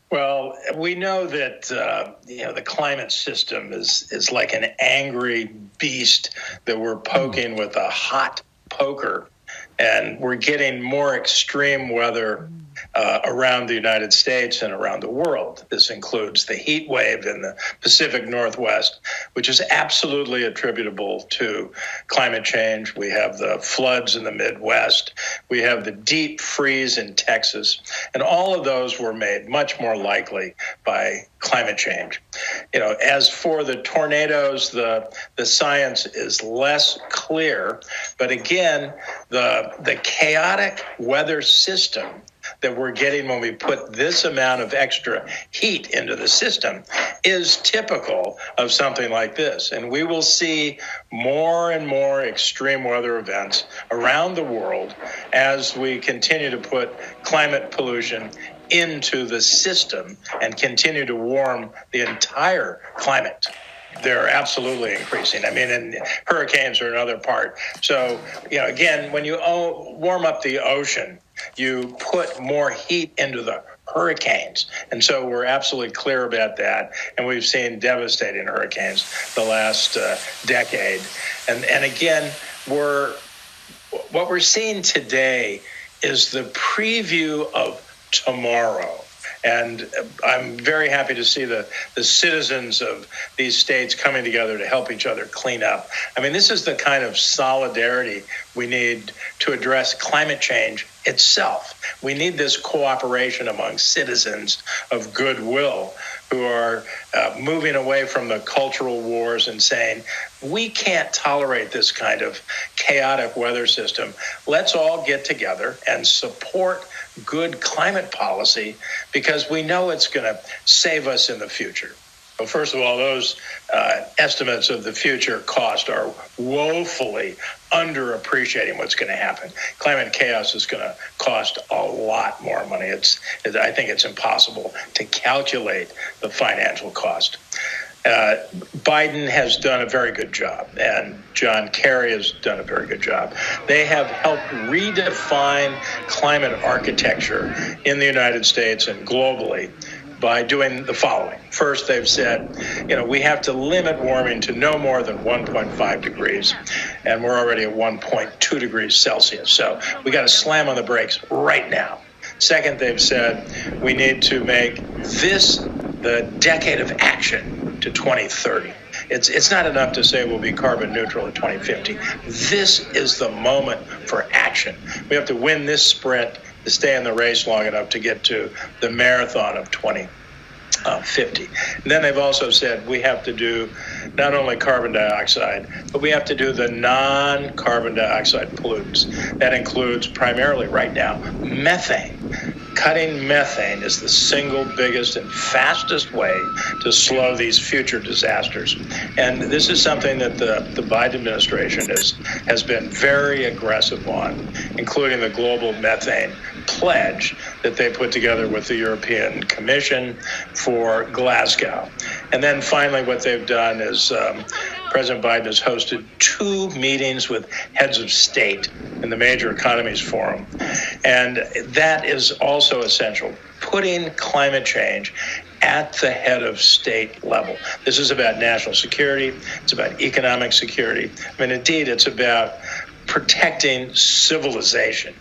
Well, we know that the climate system is like an angry beast that we're poking with a hot poker, and we're getting more extreme weather around the United States and around the world. This includes the heat wave in the Pacific Northwest, which is absolutely attributable to climate change. We have the floods in the Midwest. We have the deep freeze in Texas. And all of those were made much more likely by climate change. As for the tornadoes, the science is less clear. But again, the chaotic weather system that we're getting when we put this amount of extra heat into the system is typical of something like this. And we will see more and more extreme weather events around the world as we continue to put climate pollution into the system and continue to warm the entire climate. They're absolutely increasing. I mean, and hurricanes are another part. So, again, when you warm up the ocean, you put more heat into the hurricanes. And so we're absolutely clear about that. And we've seen devastating hurricanes the last decade. And again, what we're seeing today is the preview of tomorrow. And I'm very happy to see the citizens of these states coming together to help each other clean up. I mean, this is the kind of solidarity we need to address climate change itself. We need this cooperation among citizens of goodwill who are moving away from the cultural wars and saying, we can't tolerate this kind of chaotic weather system. Let's all get together and support good climate policy because we know it's going to save us in the future. Well, first of all, those estimates of the future cost are woefully underappreciating what's going to happen. Climate chaos is going to cost a lot more money. I think it's impossible to calculate the financial cost. Biden has done a very good job, and John Kerry has done a very good job. They have helped redefine climate architecture in the United States and globally by doing the following. First, they've said, we have to limit warming to no more than 1.5 degrees, and we're already at 1.2 degrees Celsius. So we got to slam on the brakes right now. Second, they've said we need to make this the decade of action to 2030. It's not enough to say we'll be carbon neutral in 2050. This is the moment for action. We have to win this sprint to stay in the race long enough to get to the marathon of 2050. And then they've also said we have to do not only carbon dioxide, but we have to do the non-carbon dioxide pollutants. That includes primarily right now methane. Cutting methane is the single biggest and fastest way to slow these future disasters. And this is something that the Biden administration has been very aggressive on, including the global methane pledge that they put together with the European Commission for Glasgow. And then finally, what they've done is President Biden has hosted 2 meetings with heads of state in the Major Economies Forum. And that is also essential, putting climate change at the head of state level. This is about national security. It's about economic security. I mean, indeed, it's about protecting civilization.